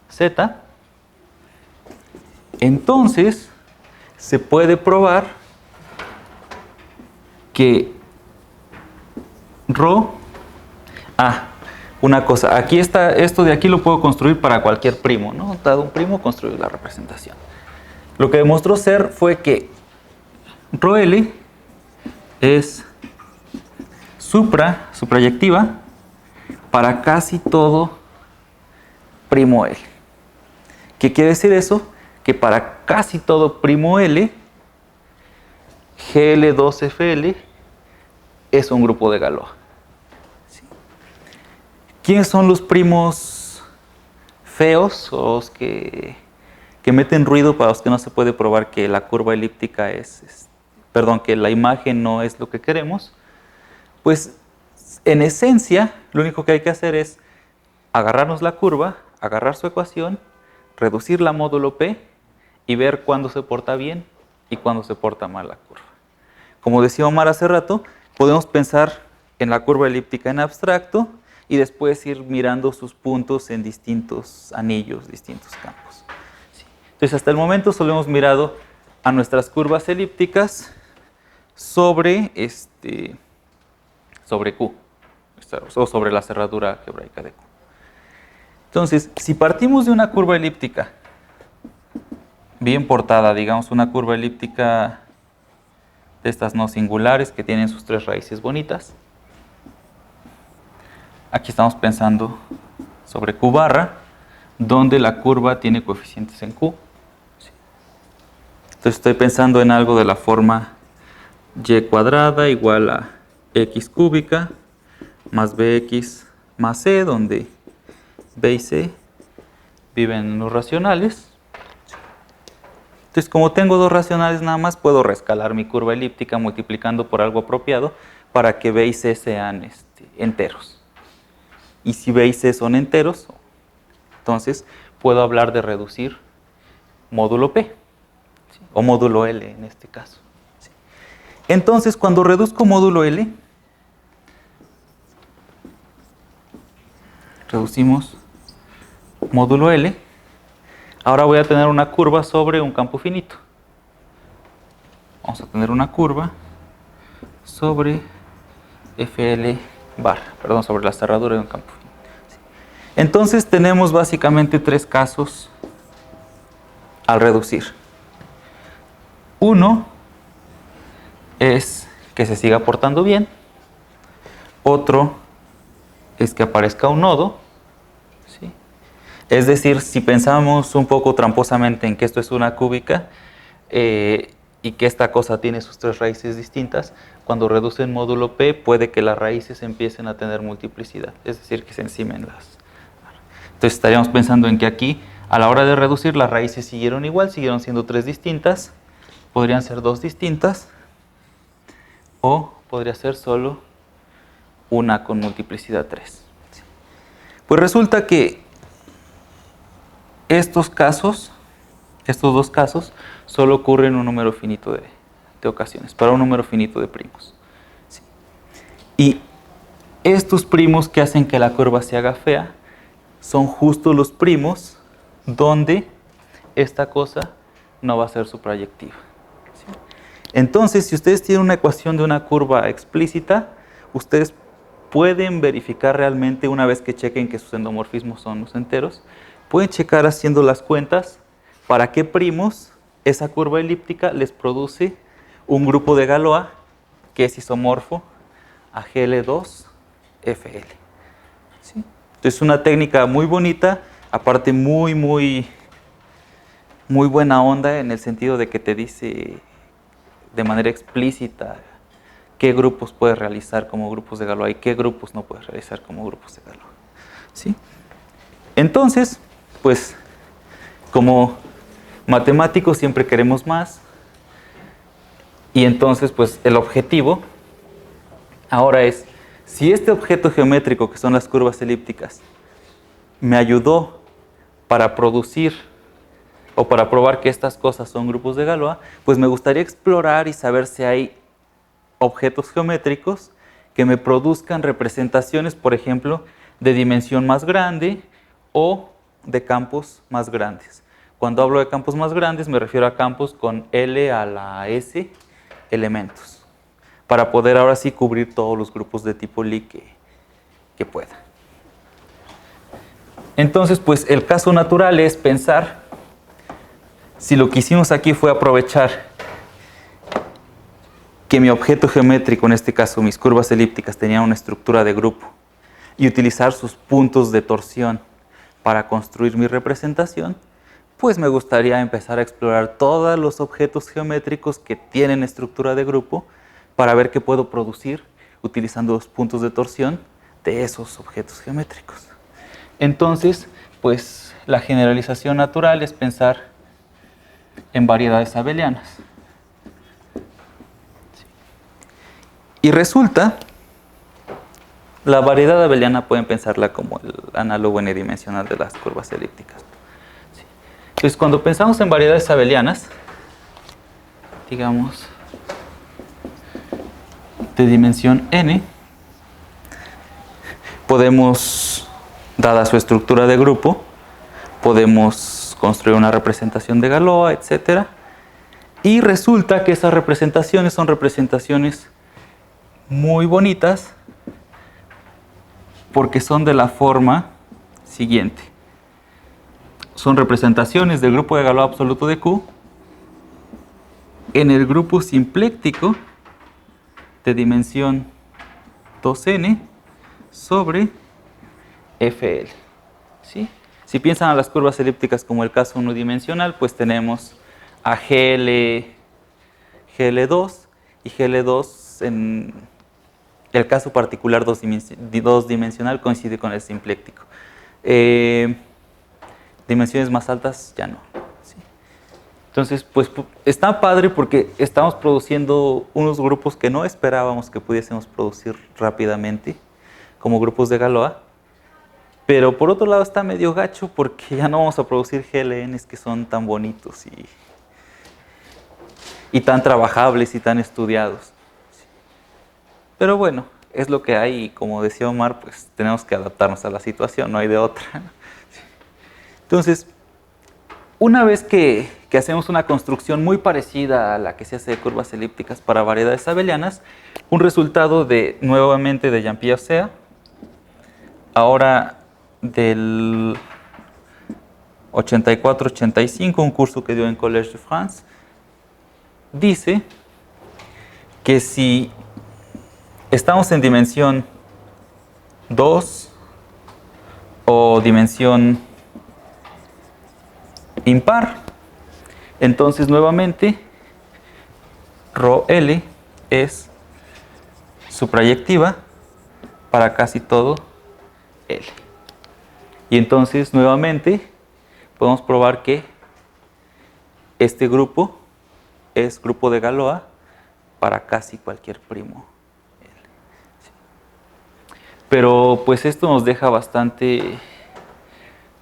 z. Entonces, se puede probar que ρ... una cosa, aquí está, esto de aquí lo puedo construir para cualquier primo, ¿no? Dado un primo, construir la representación. Lo que demostró Serre fue que ρL es suprayectiva para casi todo primo L. ¿Qué quiere decir eso? Que para casi todo primo L, GL2FL es un grupo de Galois. ¿Sí? ¿Quiénes son los primos feos o los que meten ruido, para los que no se puede probar que la curva elíptica que la imagen no es lo que queremos? Pues en esencia lo único que hay que hacer es agarrarnos la curva, agarrar su ecuación, reducirla a módulo P y ver cuándo se porta bien y cuándo se porta mal la curva. Como decía Omar hace rato, podemos pensar en la curva elíptica en abstracto y después ir mirando sus puntos en distintos anillos, distintos campos. Sí. Entonces, hasta el momento solo hemos mirado a nuestras curvas elípticas sobre Q, o sobre la cerradura algebraica de Q. Entonces, si partimos de una curva elíptica bien portada, digamos una curva elíptica de estas no singulares que tienen sus tres raíces bonitas, aquí estamos pensando sobre Q barra, donde la curva tiene coeficientes en Q. Entonces estoy pensando en algo de la forma y cuadrada igual a x cúbica más bx más c, donde b y c viven en los racionales. Entonces, como tengo dos racionales nada más, puedo reescalar mi curva elíptica multiplicando por algo apropiado para que b y c sean enteros. Y si b y c son enteros, entonces puedo hablar de reducir módulo P, ¿sí? O módulo L en este caso. ¿Sí? Entonces, cuando reduzco módulo L, reducimos módulo L, ahora voy a tener una curva sobre un campo finito. Vamos a tener una curva sobre FL bar, sobre la cerradura de un campo finito. ¿Sí? Entonces tenemos básicamente tres casos al reducir. Uno es que se siga portando bien. Otro es que aparezca un nodo. ¿Sí? Es decir, si pensamos un poco tramposamente en que esto es una cúbica y que esta cosa tiene sus tres raíces distintas, cuando reducen módulo P puede que las raíces empiecen a tener multiplicidad, es decir, que se encimen las. Entonces estaríamos pensando en que aquí, a la hora de reducir, las raíces siguieron igual, siguieron siendo tres distintas, podrían ser dos distintas, o podría ser solo una con multiplicidad 3. Pues resulta que estos dos casos, solo ocurren en un número finito de ocasiones, para un número finito de primos. ¿Sí? Y estos primos que hacen que la curva se haga fea son justo los primos donde esta cosa no va a ser suprayectiva. ¿Sí? Entonces, si ustedes tienen una ecuación de una curva explícita, ustedes pueden verificar realmente, una vez que chequen que sus endomorfismos son los enteros, pueden checar haciendo las cuentas para qué primos esa curva elíptica les produce un grupo de Galois que es isomorfo a GL2FL. ¿Sí? Entonces, una técnica muy bonita, aparte muy buena onda, en el sentido de que te dice de manera explícita qué grupos puedes realizar como grupos de Galois y qué grupos no puedes realizar como grupos de Galois. ¿Sí? Entonces, pues, como matemáticos siempre queremos más, y entonces, pues, el objetivo ahora es, si este objeto geométrico, que son las curvas elípticas, me ayudó para producir o para probar que estas cosas son grupos de Galois, pues me gustaría explorar y saber si hay objetos geométricos que me produzcan representaciones, por ejemplo, de dimensión más grande o de campos más grandes. Cuando hablo de campos más grandes me refiero a campos con L a la S elementos, para poder ahora sí cubrir todos los grupos de tipo Lie que pueda. Entonces, pues el caso natural es pensar, si lo que hicimos aquí fue aprovechar que mi objeto geométrico, en este caso mis curvas elípticas, tenían una estructura de grupo, y utilizar sus puntos de torsión para construir mi representación, pues me gustaría empezar a explorar todos los objetos geométricos que tienen estructura de grupo para ver qué puedo producir utilizando los puntos de torsión de esos objetos geométricos. Entonces, pues la generalización natural es pensar en variedades abelianas. Y resulta, la variedad abeliana pueden pensarla como el análogo n-dimensional de las curvas elípticas. ¿Sí? Entonces, cuando pensamos en variedades abelianas, digamos, de dimensión n, podemos, dada su estructura de grupo, podemos construir una representación de Galois, etc. Y resulta que esas representaciones son representaciones muy bonitas porque son de la forma siguiente. Son representaciones del grupo de Galois absoluto de Q en el grupo simpléctico de dimensión 2n sobre FL. ¿Sí? Si piensan a las curvas elípticas como el caso unidimensional, pues tenemos a GL2 y GL2 en el caso particular dos dimensional coincide con el simpléctico. Dimensiones más altas ya no. ¿Sí? Entonces, pues está padre porque estamos produciendo unos grupos que no esperábamos que pudiésemos producir rápidamente, como grupos de Galois. Pero por otro lado está medio gacho porque ya no vamos a producir GLNs que son tan bonitos y tan trabajables y tan estudiados. Pero bueno, es lo que hay y como decía Omar, pues tenemos que adaptarnos a la situación, no hay de otra. Entonces, una vez que hacemos una construcción muy parecida a la que se hace de curvas elípticas para variedades abelianas, un resultado nuevamente de Jean-Pierre Auxerre, ahora del 84-85, un curso que dio en Collège de France, dice que si estamos en dimensión 2 o dimensión impar. Entonces nuevamente ρL es suprayectiva para casi todo L. Y entonces nuevamente podemos probar que este grupo es grupo de Galois para casi cualquier primo L. Sí. Pero pues esto nos deja bastante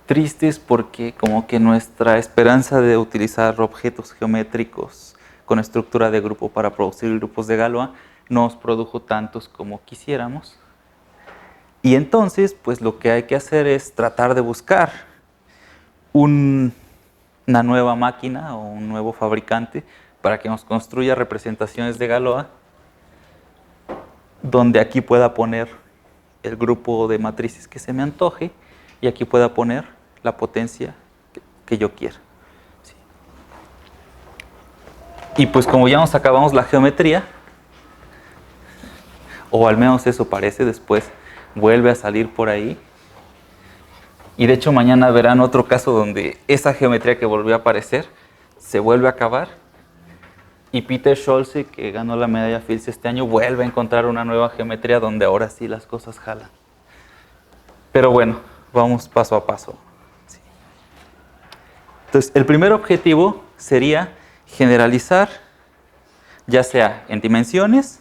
tristes porque como que nuestra esperanza de utilizar objetos geométricos con estructura de grupo para producir grupos de Galois no nos produjo tantos como quisiéramos. Y entonces, pues lo que hay que hacer es tratar de buscar una nueva máquina o un nuevo fabricante para que nos construya representaciones de Galois donde aquí pueda poner el grupo de matrices que se me antoje y aquí pueda poner la potencia que yo quiera. Sí. Y pues como ya nos acabamos la geometría, o al menos eso parece, después vuelve a salir por ahí. Y de hecho mañana verán otro caso donde esa geometría que volvió a aparecer se vuelve a acabar. Y Peter Scholze, que ganó la medalla Fields este año, vuelve a encontrar una nueva geometría donde ahora sí las cosas jalan. Pero bueno, vamos paso a paso. Sí. Entonces, el primer objetivo sería generalizar, ya sea en dimensiones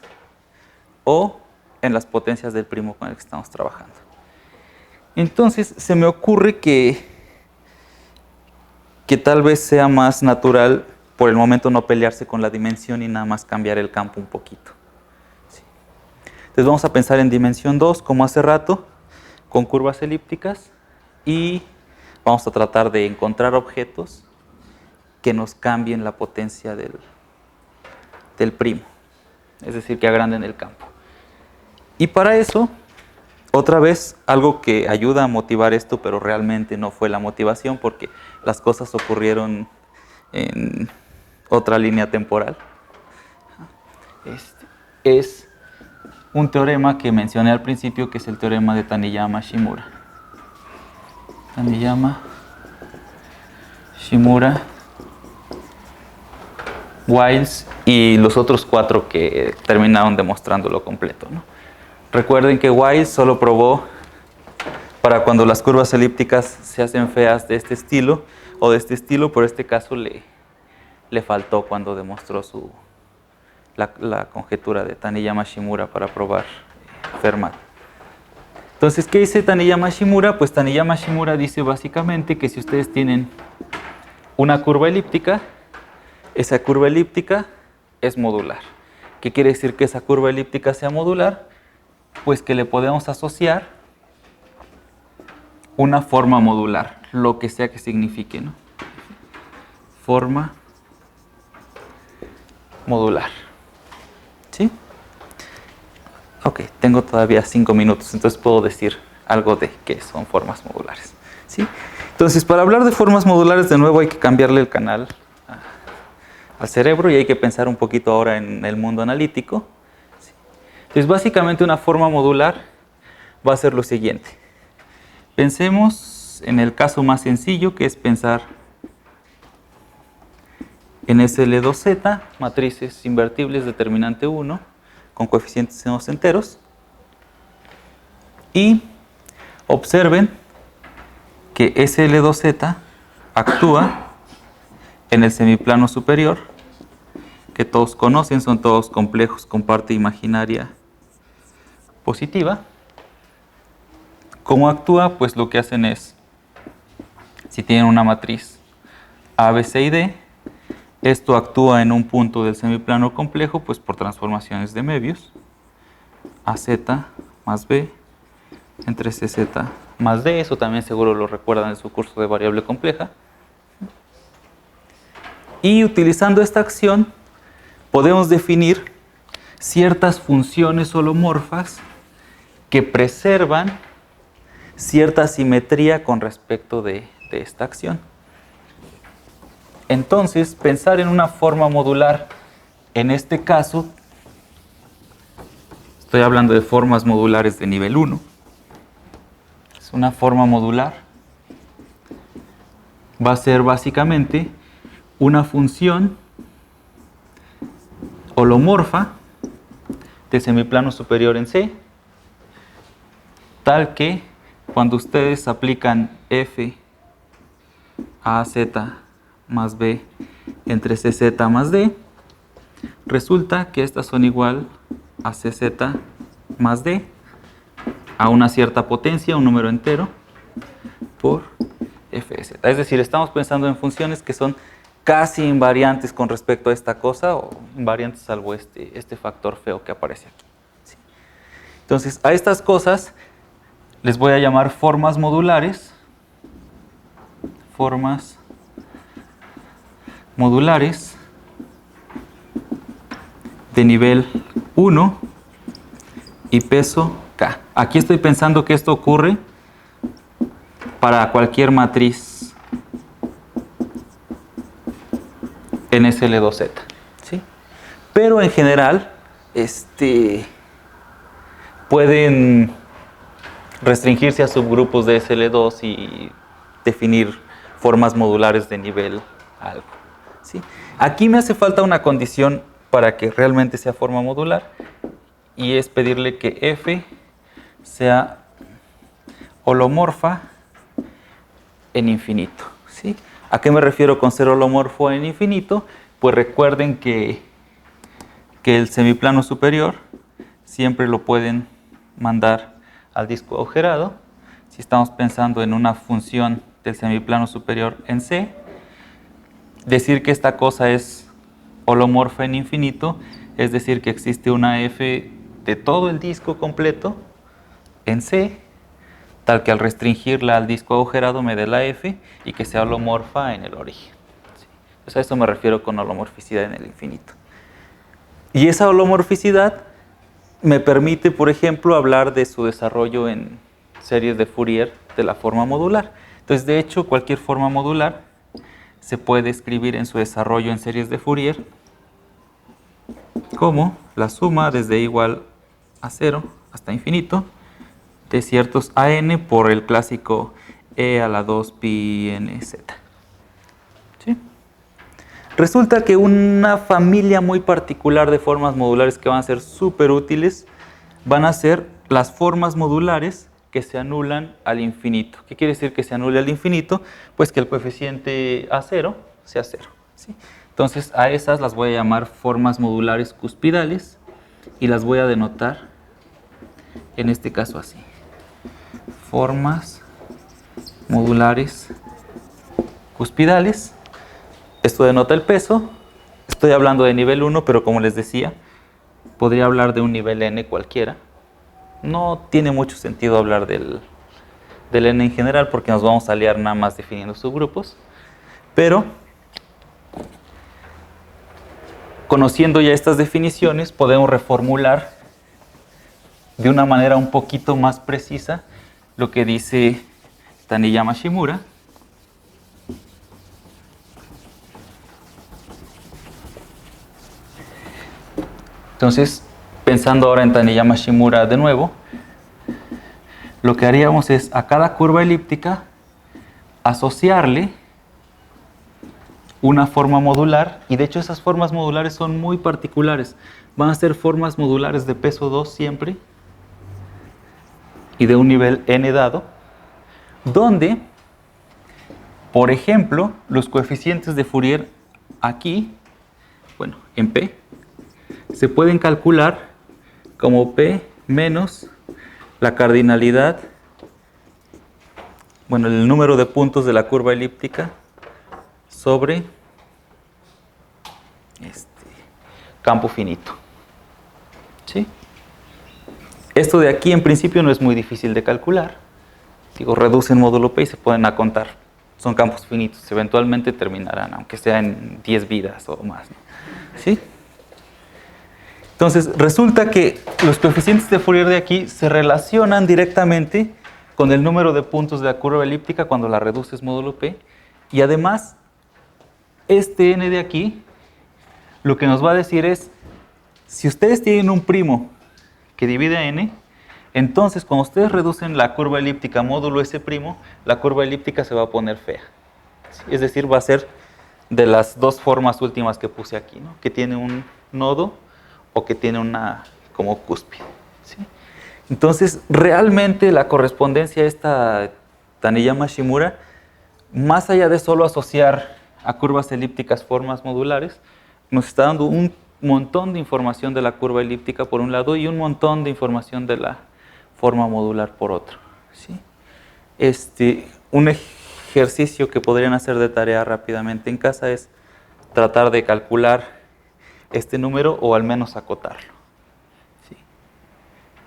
o en las potencias del primo con el que estamos trabajando. Entonces, se me ocurre que tal vez sea más natural por el momento no pelearse con la dimensión y nada más cambiar el campo un poquito. Sí. Entonces vamos a pensar en dimensión 2, como hace rato, con curvas elípticas, y vamos a tratar de encontrar objetos que nos cambien la potencia del primo, es decir, que agranden el campo. Y para eso, otra vez, algo que ayuda a motivar esto, pero realmente no fue la motivación porque las cosas ocurrieron en otra línea temporal. Es un teorema que mencioné al principio, que es el teorema de Taniyama-Shimura. Taniyama-Shimura, Wiles y los otros 4 que terminaron demostrándolo completo, ¿no? Recuerden que Wiles solo probó para cuando las curvas elípticas se hacen feas de este estilo o de este estilo, por este caso le faltó cuando demostró la conjetura de Taniyama-Shimura para probar Fermat. Entonces, ¿qué dice Taniyama-Shimura? Pues Taniyama-Shimura dice básicamente que si ustedes tienen una curva elíptica, esa curva elíptica es modular. ¿Qué quiere decir que esa curva elíptica sea modular? Pues que le podemos asociar una forma modular, lo que sea que signifique, ¿no? Forma modular. ¿Sí? Ok, tengo todavía 5 minutos, entonces puedo decir algo de qué son formas modulares. ¿Sí? Entonces, para hablar de formas modulares, de nuevo hay que cambiarle el canal al cerebro y hay que pensar un poquito ahora en el mundo analítico. ¿Sí? Entonces, básicamente una forma modular va a ser lo siguiente. Pensemos en el caso más sencillo, que es pensar en SL2Z, matrices invertibles determinante 1, con coeficientes en los enteros. Y observen que SL2Z actúa en el semiplano superior, que todos conocen, son todos complejos con parte imaginaria positiva. ¿Cómo actúa? Pues lo que hacen es, si tienen una matriz A, B, C y D, esto actúa en un punto del semiplano complejo, pues por transformaciones de Möbius, AZ más B entre CZ más D, eso también seguro lo recuerdan en su curso de variable compleja. Y utilizando esta acción, podemos definir ciertas funciones holomorfas que preservan cierta simetría con respecto de esta acción. Entonces, pensar en una forma modular, en este caso, estoy hablando de formas modulares de nivel 1. Es una forma modular va a ser básicamente una función holomorfa del semiplano superior en C, tal que cuando ustedes aplican f a z más b entre cz más d, resulta que estas son igual a cz más d a una cierta potencia, un número entero, por f de z. Es decir, estamos pensando en funciones que son casi invariantes con respecto a esta cosa, o invariantes salvo este factor feo que aparece aquí. ¿Sí? Entonces, a estas cosas les voy a llamar formas modulares. Formas modulares de nivel 1 y peso k. Aquí estoy pensando que esto ocurre para cualquier matriz en SL2Z, ¿sí? Pero en general pueden restringirse a subgrupos de SL2 y definir formas modulares de nivel algo, ¿sí? Aquí me hace falta una condición para que realmente sea forma modular, y es pedirle que f sea holomorfa en infinito, ¿sí? ¿A qué me refiero con ser holomorfo en infinito? Pues recuerden que el semiplano superior siempre lo pueden mandar al disco agujerado. Si estamos pensando en una función del semiplano superior en C, decir que esta cosa es holomorfa en infinito es decir que existe una f de todo el disco completo en C, tal que al restringirla al disco agujerado me dé la f y que sea holomorfa en el origen. ¿Sí? Pues a eso me refiero con holomorficidad en el infinito. Y esa holomorficidad me permite, por ejemplo, hablar de su desarrollo en series de Fourier de la forma modular. Entonces, de hecho, cualquier forma modular se puede escribir en su desarrollo en series de Fourier como la suma desde igual a 0 hasta infinito de ciertos an por el clásico e a la 2 pi n z. ¿Sí? Resulta que una familia muy particular de formas modulares que van a ser súper útiles van a ser las formas modulares que se anulan al infinito. ¿Qué quiere decir que se anule al infinito? Pues que el coeficiente A0 sea 0. ¿Sí? Entonces a esas las voy a llamar formas modulares cuspidales y las voy a denotar en este caso así. Formas modulares cuspidales. Esto denota el peso. Estoy hablando de nivel 1, pero como les decía, podría hablar de un nivel n cualquiera. No tiene mucho sentido hablar del n en general porque nos vamos a liar nada más definiendo subgrupos. Pero conociendo ya estas definiciones, podemos reformular de una manera un poquito más precisa lo que dice Taniyama Shimura. Entonces, pensando ahora en Taniyama Shimura de nuevo, lo que haríamos es a cada curva elíptica asociarle una forma modular, y de hecho esas formas modulares son muy particulares. Van a ser formas modulares de peso 2 siempre y de un nivel n dado, donde, por ejemplo, los coeficientes de Fourier aquí, bueno, en P, se pueden calcular como P menos la cardinalidad, bueno, el número de puntos de la curva elíptica sobre campo finito. ¿Sí? Esto de aquí en principio no es muy difícil de calcular. Digo, reducen módulo P y se pueden a contar. Son campos finitos, eventualmente terminarán, aunque sea en 10 vidas o más, ¿no? ¿Sí? Entonces, resulta que los coeficientes de Fourier de aquí se relacionan directamente con el número de puntos de la curva elíptica cuando la reduces módulo P, y además este n de aquí lo que nos va a decir es, si ustedes tienen un primo que divide a n, entonces cuando ustedes reducen la curva elíptica módulo ese primo, la curva elíptica se va a poner fea. ¿sí? Es decir, va a ser de las dos formas últimas que puse aquí, ¿no? Que tiene un nodo o que tiene una como cúspide, ¿sí? Entonces, realmente la correspondencia a esta Taniyama-Shimura, más allá de solo asociar a curvas elípticas formas modulares, nos está dando un montón de información de la curva elíptica por un lado y un montón de información de la forma modular por otro, ¿sí? Un ejercicio que podrían hacer de tarea rápidamente en casa es tratar de calcular este número o al menos acotarlo, ¿sí?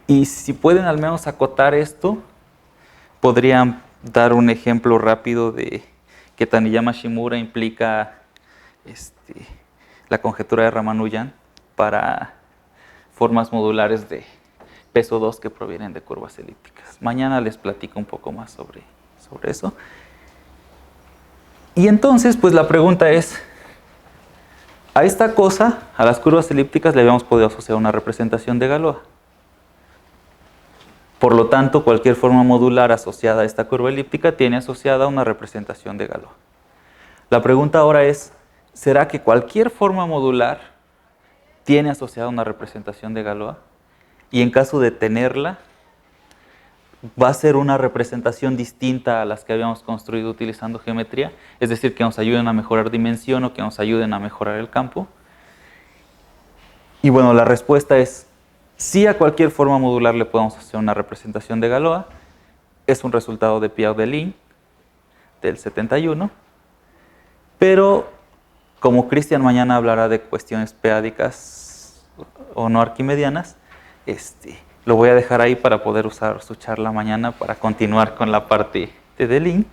Y si pueden al menos acotar esto, podrían dar un ejemplo rápido de que Taniyama-Shimura implica la conjetura de Ramanujan para formas modulares de peso 2 que provienen de curvas elípticas. Mañana les platico un poco más sobre eso. Y entonces, pues la pregunta es, a esta cosa, a las curvas elípticas, le habíamos podido asociar una representación de Galois. Por lo tanto, cualquier forma modular asociada a esta curva elíptica tiene asociada una representación de Galois. La pregunta ahora es, ¿será que cualquier forma modular tiene asociada una representación de Galois? Y en caso de tenerla, ¿va a ser una representación distinta a las que habíamos construido utilizando geometría? Es decir, que nos ayuden a mejorar dimensión o que nos ayuden a mejorar el campo. Y bueno, la respuesta es, sí, a cualquier forma modular le podemos hacer una representación de Galois. Es un resultado de Pierre Deligne del 71. Pero como Cristian mañana hablará de cuestiones p-ádicas o no arquimedianas, lo voy a dejar ahí para poder usar su charla mañana para continuar con la parte de Deligne.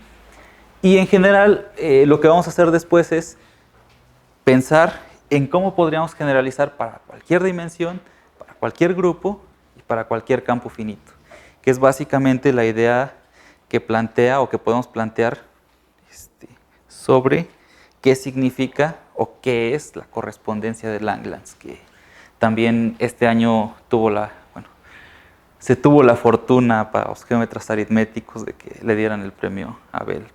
Y en general, lo que vamos a hacer después es pensar en cómo podríamos generalizar para cualquier dimensión, para cualquier grupo y para cualquier campo finito, que es básicamente la idea que plantea o que podemos plantear sobre qué significa o qué es la correspondencia de Langlands, que también este año se tuvo la fortuna para los geómetras aritméticos de que le dieran el premio Abel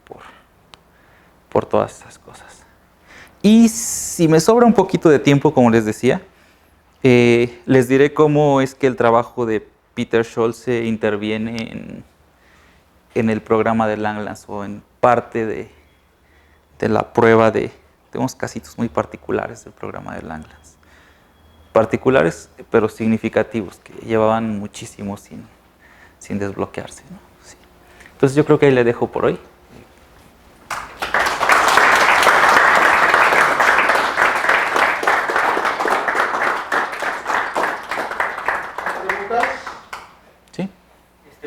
por todas esas cosas. Y si me sobra un poquito de tiempo, como les decía, les diré cómo es que el trabajo de Peter Scholze interviene en el programa de Langlands o en parte de la prueba de unos casitos muy particulares del programa de Langlands. Particulares, pero significativos, que llevaban muchísimo sin desbloquearse, ¿no? Sí. Entonces yo creo que ahí le dejo por hoy. ¿Preguntas? ¿Sí?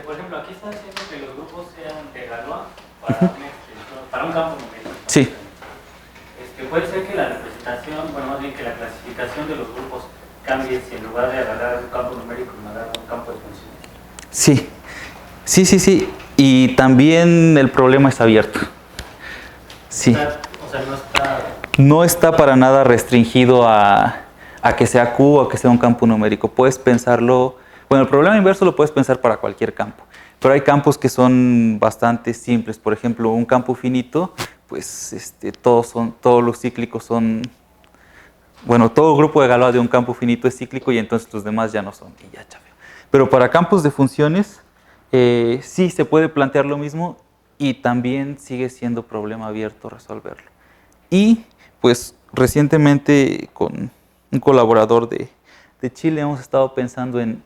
Por ejemplo, aquí está diciendo que los grupos sean de Galois para un campo numérico. Sí. Puede ser que la representación, bueno, más bien que la clasificación de los grupos cambie si en lugar de agarrar un campo numérico me agarra un campo de funciones. Sí. Y también el problema es abierto. Sí. O sea, no está para nada restringido a que sea Q o a que sea un campo numérico. Puedes pensarlo, bueno, el problema inverso lo puedes pensar para cualquier campo, pero hay campos que son bastante simples. Por ejemplo, un campo finito, pues todos los cíclicos son, bueno, todo grupo de Galois de un campo finito es cíclico y entonces los demás ya no son, y ya chafeo. Pero para campos de funciones, sí se puede plantear lo mismo y también sigue siendo problema abierto resolverlo. Y pues recientemente con un colaborador de Chile hemos estado pensando en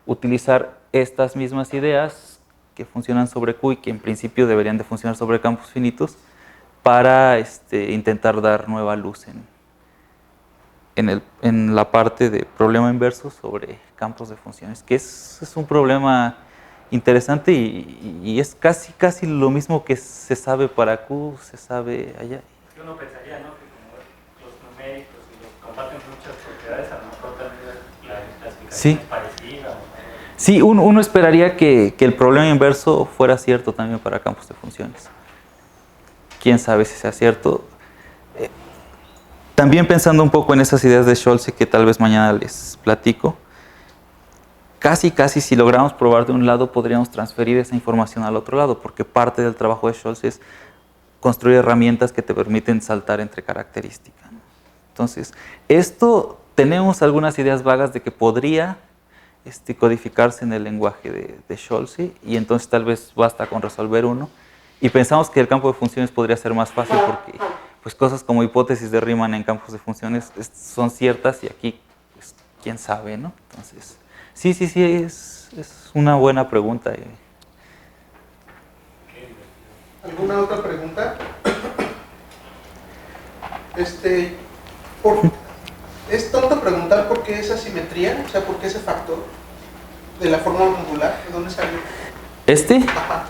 utilizar estas mismas ideas que funcionan sobre Q y que en principio deberían de funcionar sobre campos finitos para intentar dar nueva luz en la parte de problema inverso sobre campos de funciones, que es un problema interesante y es casi lo mismo que se sabe para Q, se sabe allá. Uno pensaría, ¿no?, que como los numéricos y los comparten muchas propiedades, a lo mejor también la clasificación es parecida. Sí, uno esperaría que el problema inverso fuera cierto también para campos de funciones. Quién sabe si sea cierto. También pensando un poco en esas ideas de Scholze que tal vez mañana les platico, casi si logramos probar de un lado podríamos transferir esa información al otro lado, porque parte del trabajo de Scholze es construir herramientas que te permiten saltar entre características. Entonces, esto tenemos algunas ideas vagas de que podría codificarse en el lenguaje de Scholzi, y entonces tal vez basta con resolver uno. Y pensamos que el campo de funciones podría ser más fácil porque pues, cosas como hipótesis de Riemann en campos de funciones son ciertas, y aquí, pues, quién sabe, ¿no? Entonces, sí, es una buena pregunta. ¿Alguna otra pregunta? Es tonto preguntar por qué esa simetría, o sea, por qué ese factor de la forma modular, ¿de dónde salió? Ajá.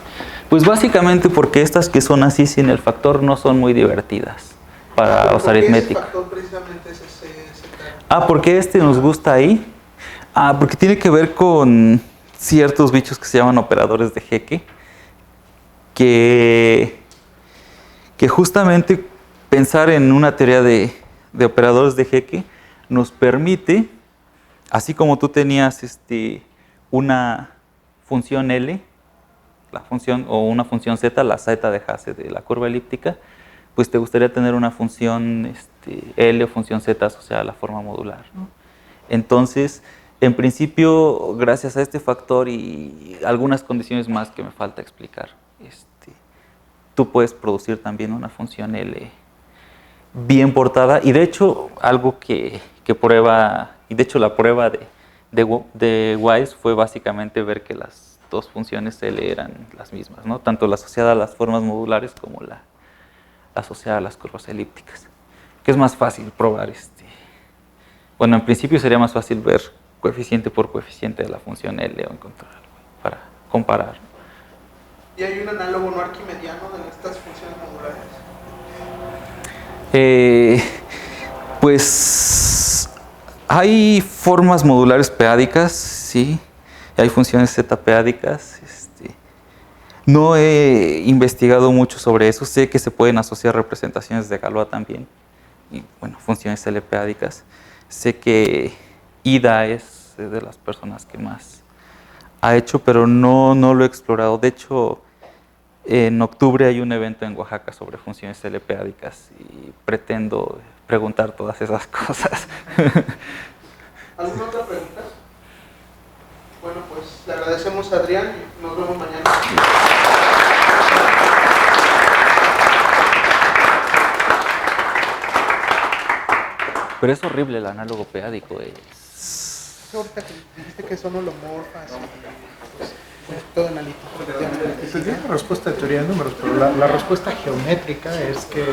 Pues básicamente porque estas que son así sin el factor no son muy divertidas para usar aritmética. ¿Por qué ese factor precisamente es ese ¿Por qué nos gusta ahí? Porque tiene que ver con ciertos bichos que se llaman operadores de Hecke, que justamente pensar en una teoría de operadores de Hecke nos permite, así como tú tenías una función L, la función, o una función Z, la z de Hasse de la curva elíptica, pues te gustaría tener una función L o función Z asociada a la forma modular, ¿no? Entonces, en principio, gracias a este factor y algunas condiciones más que me falta explicar, tú puedes producir también una función L bien portada. Y de hecho, algo que prueba, y de hecho la prueba de Wise fue básicamente ver que las dos funciones L eran las mismas, ¿no? Tanto la asociada a las formas modulares como la asociada a las curvas elípticas. Que es más fácil probar bueno, en principio sería más fácil ver coeficiente por coeficiente de la función L o encontrarlo para comparar. ¿Y hay un análogo no arquimediano de estas funciones modulares? Pues hay formas modulares peádicas, sí, hay funciones z peádicas. No he investigado mucho sobre eso, sé que se pueden asociar representaciones de Galois también, y bueno, funciones L peádicas. Sé que Ida es de las personas que más ha hecho, pero no lo he explorado. De hecho, en octubre hay un evento en Oaxaca sobre funciones L peádicas y pretendo preguntar todas esas cosas. ¿Alguna otra pregunta? Bueno, pues le agradecemos a Adrián y nos vemos mañana. Pero es horrible el análogo peádico. Ahorita que dijiste que son holomorfas y pues, todo analítico. Esa es la respuesta de teoría de números, pero la respuesta geométrica es que